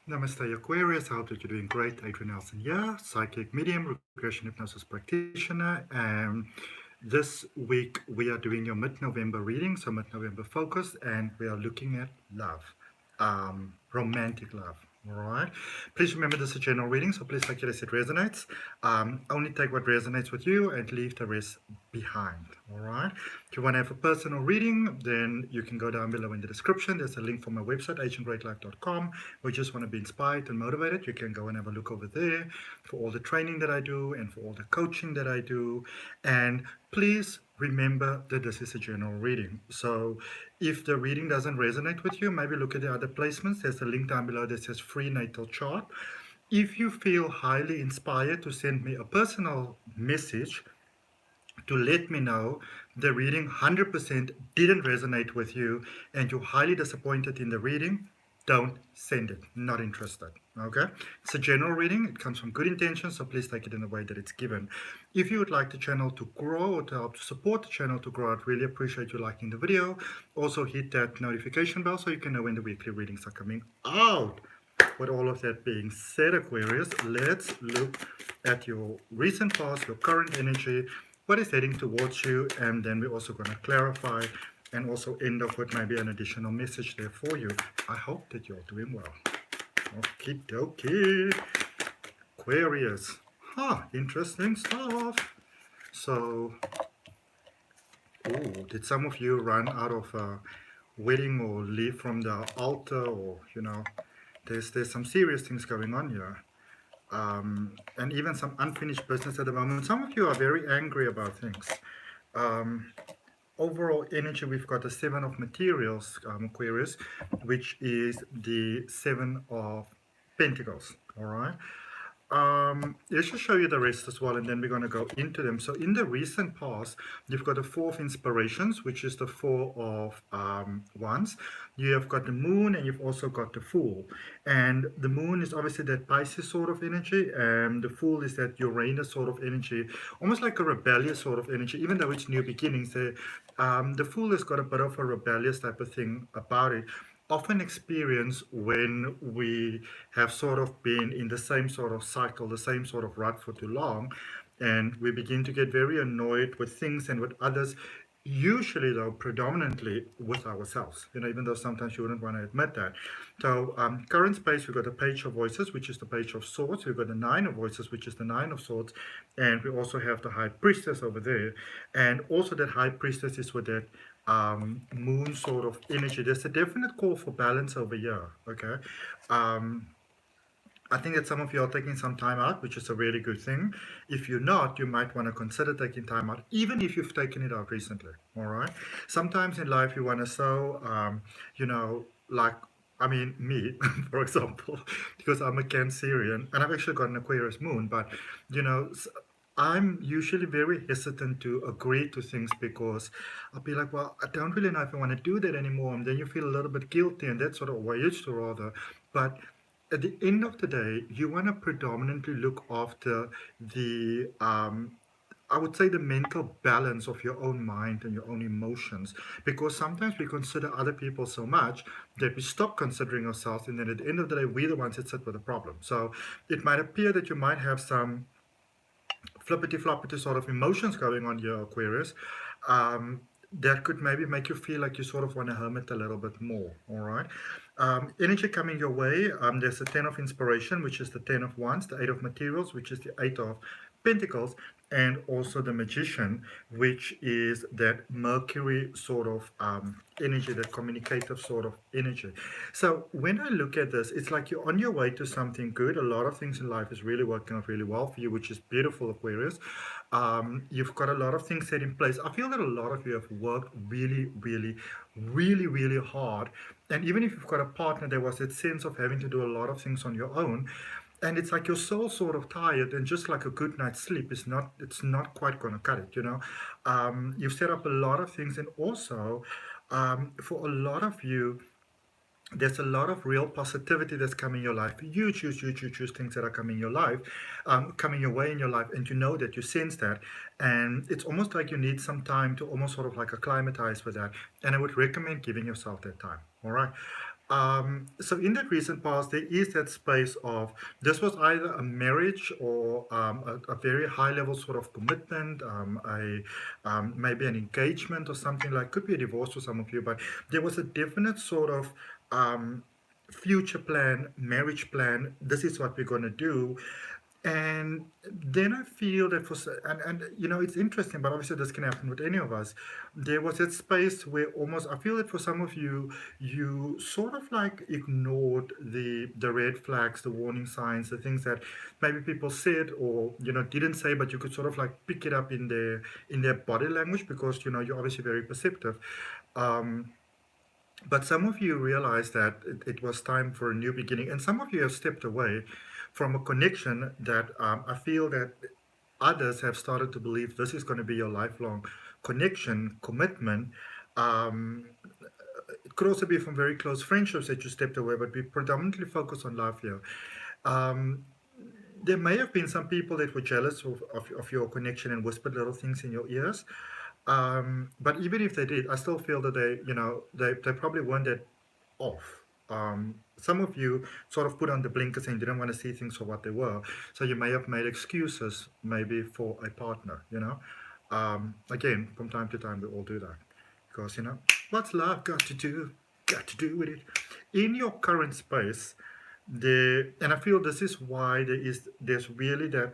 Namaste Aquarius, I hope that you're doing great. Adrian here, psychic medium, regression hypnosis practitioner, and this week we are doing your mid-November reading, so mid-November focus, and we are looking at love, romantic love. All right. Please remember this is a general reading, so please take it as it resonates. Only take what resonates with you and leave the rest behind. All right. If you want to have a personal reading, then you can go down below in the description. There's a link for my website, ahngreatlife.com. Or you just want to be inspired and motivated, you can go and have a look over there for all the training that I do and for all the coaching that I do. And please remember that this is a general reading. So if the reading doesn't resonate with you, maybe look at the other placements. There's a link down below that says free natal chart. If you feel highly inspired to send me a personal message to let me know the reading 100% didn't resonate with you and you're highly disappointed in the reading, don't send it. Not interested. Okay? It's a general reading. It comes from good intentions, so please take it in the way that it's given. If you would like the channel to grow or to help to support the channel to grow, I'd really appreciate you liking the video. Also hit that notification bell so you can know when the weekly readings are coming out. With all of that being said, Aquarius, let's look at your recent past, your current energy, what is heading towards you, and then we're also going to clarify and also end off with maybe an additional message there for you. I hope that you're doing well. Okie dokie. Aquarius. Interesting stuff. So, did some of you run out of a wedding or leave from the altar, or, there's some serious things going on here. And even some unfinished business at the moment. Some of you are very angry about things. Overall energy, we've got the Seven of Materials, Aquarius, which is the Seven of Pentacles. All right. Let's just show you the rest as well, and then we're going to go into them. So in the recent past, you've got the Four of Inspirations, which is the Four of Wands. You have got the Moon, and you've also got the Fool. And the Moon is obviously that Pisces sort of energy, and the Fool is that Uranus sort of energy, almost like a rebellious sort of energy, even though it's new beginnings. The Fool has got a bit of a rebellious type of thing about it. Often experience when we have sort of been in the same sort of cycle, the same sort of rut for too long, and we begin to get very annoyed with things and with others, usually though predominantly with ourselves, even though sometimes you wouldn't want to admit that. So current space, we've got the Page of Voices, which is the Page of Swords. We've got the Nine of Voices, which is the Nine of Swords, and we also have the High Priestess over there. And also that High Priestess is with that moon sort of energy. There's a definite call for balance over here. Okay. I think that some of you are taking some time out, which is a really good thing. If you're not, you might want to consider taking time out, even if you've taken it out recently. All right. Sometimes in life you want to sow, me, for example, because I'm a Cancerian and I've actually got an Aquarius moon, but, I'm usually very hesitant to agree to things because I'll be like, well, I don't really know if I want to do that anymore. And then you feel a little bit guilty and that sort of way, used to rather. But at the end of the day, you want to predominantly look after the, I would say, the mental balance of your own mind and your own emotions, because sometimes we consider other people so much that we stop considering ourselves, and then at the end of the day, we're the ones that sit with the problem. So it might appear that you might have some flippity-floppity sort of emotions going on here, Aquarius, that could maybe make you feel like you sort of want to hermit a little bit more, all right? Energy coming your way, there's the Ten of Inspiration, which is the Ten of Wands, the Eight of Materials, which is the Eight of Pentacles, and also the Magician, which is that Mercury sort of energy, that communicative sort of energy. So when I look at this, it's like you're on your way to something good. A lot of things in life is really working out really well for you, which is beautiful, Aquarius. You've got a lot of things set in place. I feel that a lot of you have worked really, really, really, really hard. And even if you've got a partner, there was that sense of having to do a lot of things on your own. And it's like you're so sort of tired, and just like a good night's sleep it's not quite going to cut it, You've set up a lot of things, and also for a lot of you, there's a lot of real positivity that's coming in your life. Huge things that are coming in your life, coming your way in your life, and you know that, you sense that, and it's almost like you need some time to almost sort of like acclimatize with that. And I would recommend giving yourself that time. All right. So in that recent past, there is that space of this was either a marriage or a very high level sort of commitment, maybe an engagement or something like, could be a divorce for some of you, but there was a definite sort of um, future plan, marriage plan. This is what we're going to do. And then I feel that and you know, it's interesting, but obviously this can happen with any of us. There was that space where almost I feel that for some of you, you sort of like ignored the red flags, the warning signs, the things that maybe people said or you know didn't say, but you could sort of like pick it up in their body language because you know you're obviously very perceptive. Um, but some of you realize that it was time for a new beginning, and some of you have stepped away from a connection that I feel that others have started to believe this is going to be your lifelong connection, commitment. Um, it could also be from very close friendships that you stepped away, but we predominantly focus on love here. Um, there may have been some people that were jealous of your connection and whispered little things in your ears. But even if they did, I still feel that they, you know, they probably weren't that off. Some of you sort of put on the blinkers and didn't want to see things for what they were. So you may have made excuses, maybe for a partner, you know. Again, from time to time, we all do that. Because, you know, what's love got to do? Got to do with it. In your current space, and I feel this is why there's really that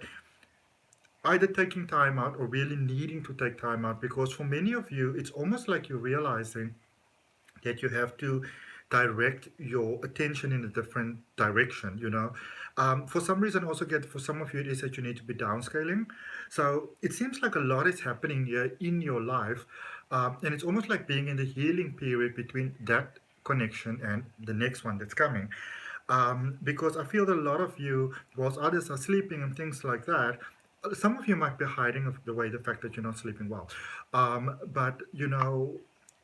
either taking time out or really needing to take time out because for many of you it's almost like you're realizing that you have to direct your attention in a different direction, you know. For some reason also get for some of you it is that you need to be downscaling. So it seems like a lot is happening here in your life, and it's almost like being in the healing period between that connection and the next one that's coming. Because I feel that a lot of you, whilst others are sleeping and things like that, some of you might be hiding the fact that you're not sleeping well. But, you know,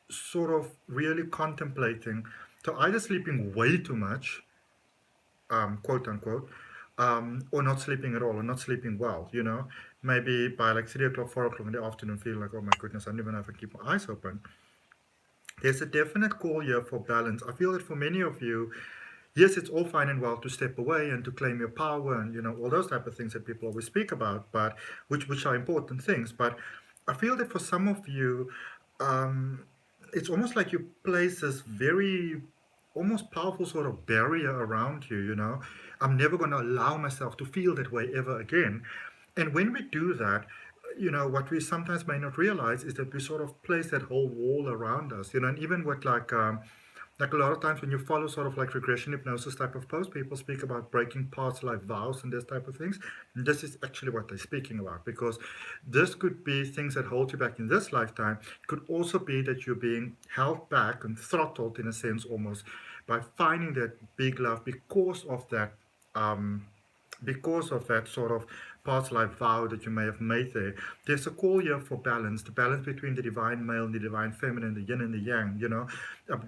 sort of really contemplating so either sleeping way too much, quote unquote, or not sleeping at all, or not sleeping well, you know. Maybe by like 3 o'clock, 4 o'clock in the afternoon, feel like, oh my goodness, I don't even know if I can keep my eyes open. There's a definite call here for balance. I feel that for many of you, yes, it's all fine and well to step away and to claim your power and you know all those type of things that people always speak about, but which are important things. But I feel that for some of you, um, it's almost like you place this very almost powerful sort of barrier around you. You know, I'm never going to allow myself to feel that way ever again. And when we do that, you know, what we sometimes may not realize is that we sort of place that whole wall around us. You know, and even with like a lot of times when you follow sort of like regression hypnosis type of posts, people speak about breaking past life vows and this type of things. And this is actually what they're speaking about because this could be things that hold you back in this lifetime. It could also be that you're being held back and throttled in a sense almost by finding that big love um, because of that sort of past life vow that you may have made there. There's a call here for balance, the balance between the divine male and the divine feminine, the yin and the yang, you know,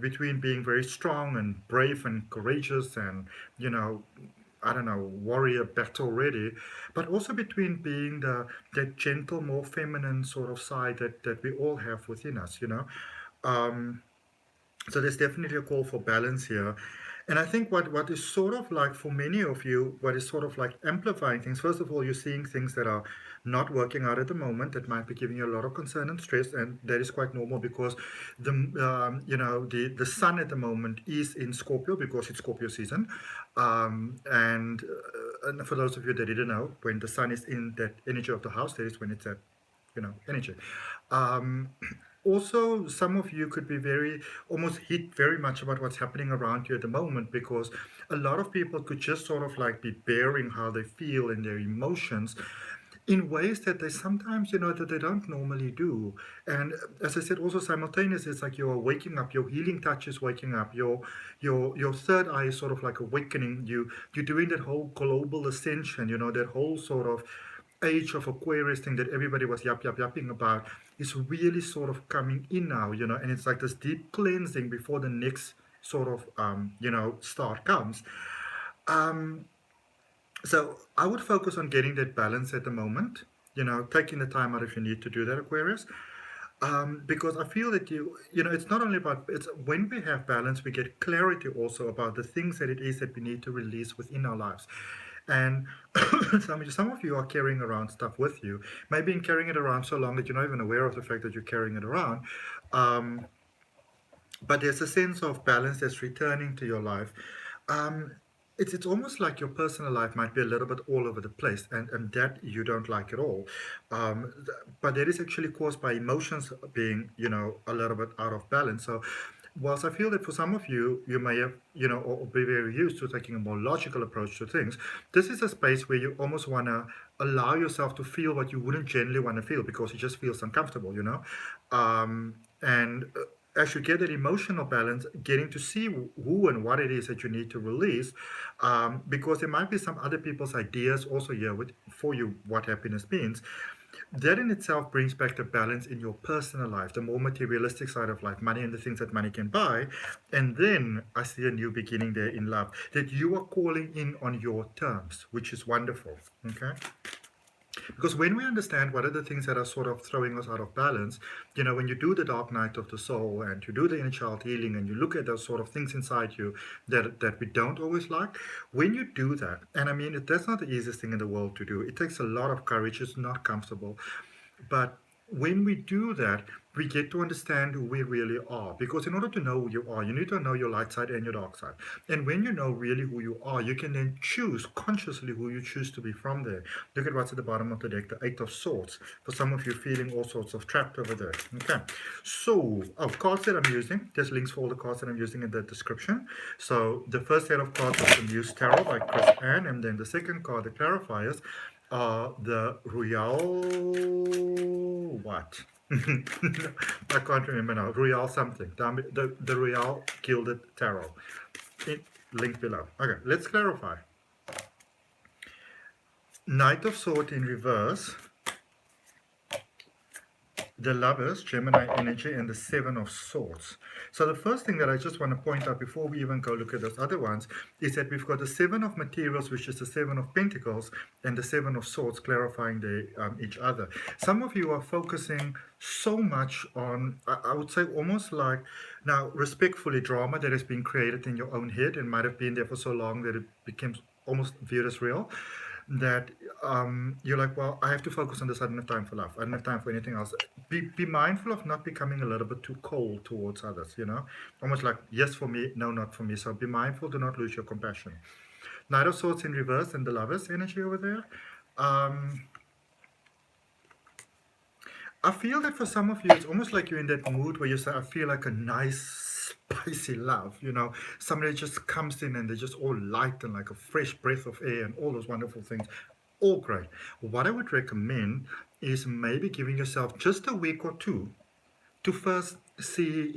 between being very strong and brave and courageous and, you know, I don't know, warrior battle ready, but also between being that gentle, more feminine sort of side that we all have within us, you know. Um, so there's definitely a call for balance here. And I think what is sort of like for many of you, what is sort of like amplifying things, first of all, you're seeing things that are not working out at the moment that might be giving you a lot of concern and stress. And that is quite normal because you know, the sun at the moment is in Scorpio because it's Scorpio season. And for those of you that didn't know, when the sun is in that energy of the house, that is when it's at, you know, energy. Um, Also, some of you could be very almost hit very much about what's happening around you at the moment because a lot of people could just sort of like be bearing how they feel and their emotions in ways that they sometimes, you know, that they don't normally do. And as I said, also simultaneously, it's like you're waking up, your healing touch is waking up, your third eye is sort of like awakening. You're doing that whole global ascension, you know, that whole sort of age of Aquarius thing that everybody was yapping about is really sort of coming in now, you know, and it's like this deep cleansing before the next sort of you know, start comes. Um, so I would focus on getting that balance at the moment, you know, taking the time out if you need to do that, Aquarius. Because I feel that it's not only about, it's when we have balance, we get clarity also about the things that it is that we need to release within our lives. And some of you are carrying around stuff with you, maybe in carrying it around so long that you're not even aware of the fact that you're carrying it around. Um, but there's a sense of balance that's returning to your life. Um, it's almost like your personal life might be a little bit all over the place, and that you don't like at all. But that is actually caused by emotions being, a little bit out of balance. So, whilst I feel that for some of you, you may have, or be very used to taking a more logical approach to things, this is a space where you almost want to allow yourself to feel what you wouldn't generally want to feel because it just feels uncomfortable. And as you get that emotional balance, getting to see who and what it is that you need to release, because there might be some other people's ideas also here for you what happiness means. That in itself brings back the balance in your personal life, the more materialistic side of life, money and the things that money can buy. And then I see a new beginning there in love, that you are calling in on your terms, which is wonderful. Okay. Because when we understand what are the things that are sort of throwing us out of balance, when you do the dark night of the soul and you do the inner child healing and you look at those sort of things inside you that we don't always like, when you do that, and I mean, that's not the easiest thing in the world to do. It takes a lot of courage. It's not comfortable. But when we do that, we get to understand who we really are. Because in order to know who you are, you need to know your light side and your dark side. And when you know really who you are, you can then choose consciously who you choose to be from there. Look at what's at the bottom of the deck, the Eight of Swords. For some of you feeling all sorts of trapped over there. Okay. So, cards that I'm using, there's links for all the cards that I'm using in the description. So the first set of cards is the Muse Tarot by Chris Ann, and then the second card, the clarifiers, the Royal what? I can't remember now. Royal something. The Royal Gilded Tarot. Link below. Okay, let's clarify. Knight of Swords in reverse. The Lovers, Gemini energy, and the Seven of Swords. So the first thing that I just want to point out before we even go look at those other ones is that we've got the Seven of Materials, which is the Seven of Pentacles, and the Seven of Swords clarifying each other. Some of you are focusing so much on, I would say almost like, now respectfully, drama that has been created in your own head and might have been there for so long that it became almost viewed as real, that you're like, well, I have to focus on this. I don't have time for love. I don't have time for anything else. Be mindful of not becoming a little bit too cold towards others, almost like, yes for me, no, not for me. So be mindful to not lose your compassion. Knight of Swords in reverse and the Lovers energy over there. I feel that for some of you, it's almost like you're in that mood where you say, I feel like a nice, spicy love, somebody just comes in and they're just all light and like a fresh breath of air and all those wonderful things. All great. What I would recommend is maybe giving yourself just a week or two to first see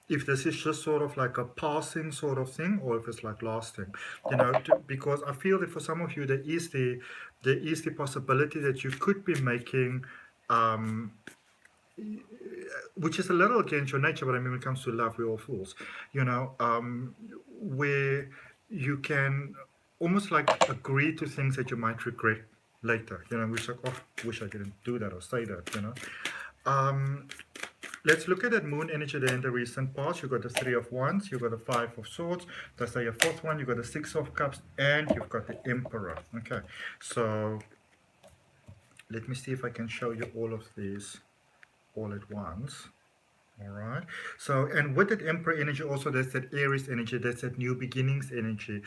if this is just sort of like a passing sort of thing or if it's like lasting, because I feel that for some of you, there is the possibility that you could be making, which is a little against your nature, but I mean, when it comes to love, we're all fools, where you can almost like agree to things that you might regret later, which like, oh, wish I didn't do that or say that, Let's look at that moon energy there in the recent past. You've got the Three of Wands, you've got the Five of Swords, that's your fourth one, you've got the Six of Cups, and you've got the Emperor. Okay, so let me see if I can show you all of these all at once. All right, so, and with that Emperor energy also, there's that Aries energy, that's that new beginnings energy.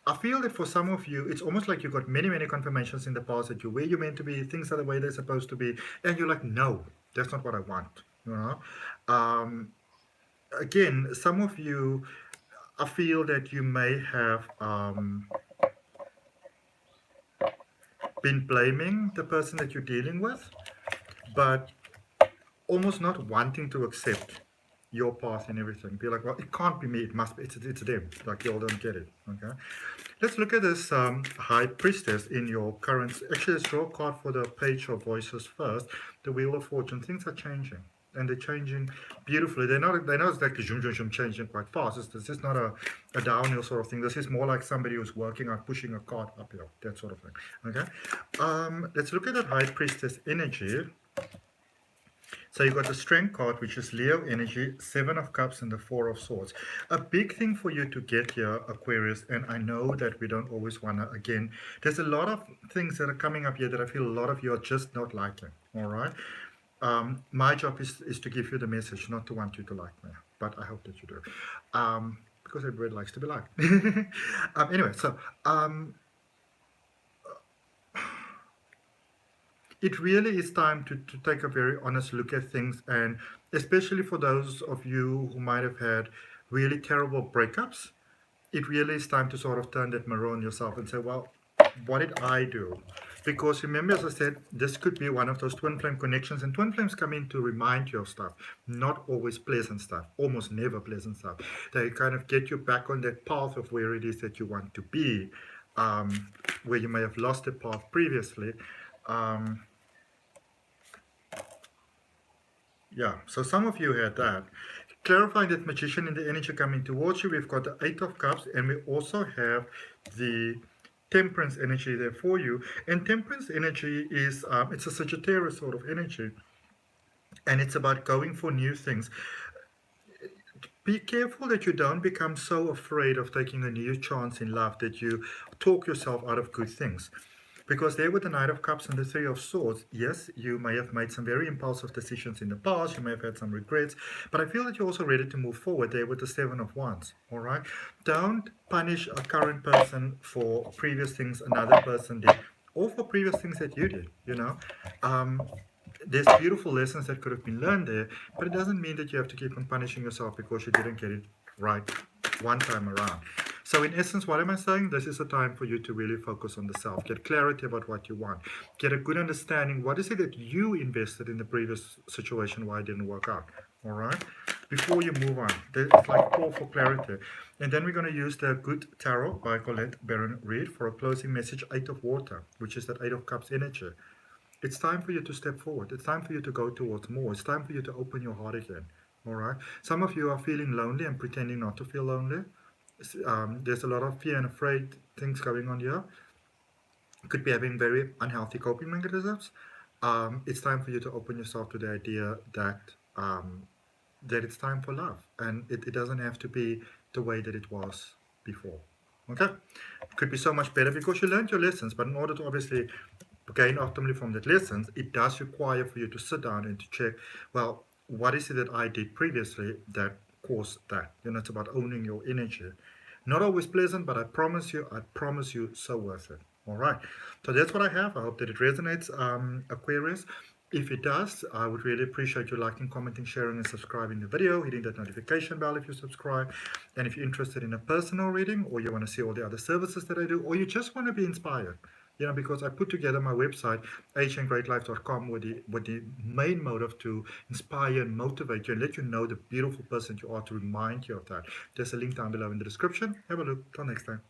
I feel that for some of you, it's almost like you've got many, many confirmations in the past that you're where you're meant to be, things are the way they're supposed to be, and you're like, no, that's not what I want, Again, some of you, I feel that you may have been blaming the person that you're dealing with, but almost not wanting to accept your path and everything. Be like, well, it can't be me, it must be, it's them. Like, you all don't get it, okay? Let's look at this High Priestess in your current, actually let's draw a card for the Page of Voices first, the Wheel of Fortune. Things are changing, and they're changing beautifully. They're not exactly changing quite fast. This is not a downhill sort of thing. This is more like somebody who's working on pushing a cart uphill, that sort of thing, okay? Let's look at that High Priestess energy. So you got the Strength card, which is Leo energy, Seven of Cups, and the Four of Swords. A big thing for you to get here, Aquarius, and I know that we don't always want to, again, there's a lot of things that are coming up here that I feel a lot of you are just not liking, all right? My job is to give you the message, not to want you to like me, but I hope that you do. Because everybody likes to be liked. Anyway, so it really is time to take a very honest look at things, and especially for those of you who might have had really terrible breakups, it really is time to sort of turn that mirror on yourself and say, well, what did I do? Because remember, as I said, this could be one of those twin flame connections, and twin flames come in to remind you of stuff, not always pleasant stuff, almost never pleasant stuff. They kind of get you back on that path of where it is that you want to be, where you may have lost the path previously. Yeah, so some of you had that. Clarifying that magician in the energy coming towards you, we've got the Eight of Cups, and we also have the Temperance energy there for you. And Temperance energy is, it's a Sagittarius sort of energy, and it's about going for new things. Be careful that you don't become so afraid of taking a new chance in love that you talk yourself out of good things. Because there with the Knight of Cups and the Three of Swords, yes, you may have made some very impulsive decisions in the past, you may have had some regrets, but I feel that you're also ready to move forward there with the Seven of Wands, all right? Don't punish a current person for previous things another person did, or for previous things that you did, you know? There's beautiful lessons that could have been learned there, but it doesn't mean that you have to keep on punishing yourself because you didn't get it right one time around. So in essence, what am I saying? This is a time for you to really focus on the self, get clarity about what you want, get a good understanding. What is it that you invested in the previous situation, why it didn't work out, all right? Before you move on, it's like call for clarity. And then we're going to use the Good Tarot by Colette Baron Reed for a closing message, Eight of Water, which is that Eight of Cups energy. It's time for you to step forward. It's time for you to go towards more. It's time for you to open your heart again, all right? Some of you are feeling lonely and pretending not to feel lonely. There's a lot of fear and afraid things going on here. Could be having very unhealthy coping mechanisms. It's time for you to open yourself to the idea that that it's time for love, and it doesn't have to be the way that it was before. Okay, it could be so much better because you learned your lessons, but in order to obviously gain optimally from that lessons, it does require for you to sit down and to check, well, what is it that I did previously that caused that? You know, it's about owning your energy. Not always pleasant, but I promise you, so worth it. All right. So that's what I have. I hope that it resonates, Aquarius. If it does, I would really appreciate you liking, commenting, sharing, and subscribing the video, hitting that notification bell if you subscribe. And if you're interested in a personal reading, or you want to see all the other services that I do, or you just want to be inspired, you know, because I put together my website, ahngreatlife.com, with the main motive to inspire and motivate you and let you know the beautiful person you are, to remind you of that. There's a link down below in the description. Have a look. Till next time.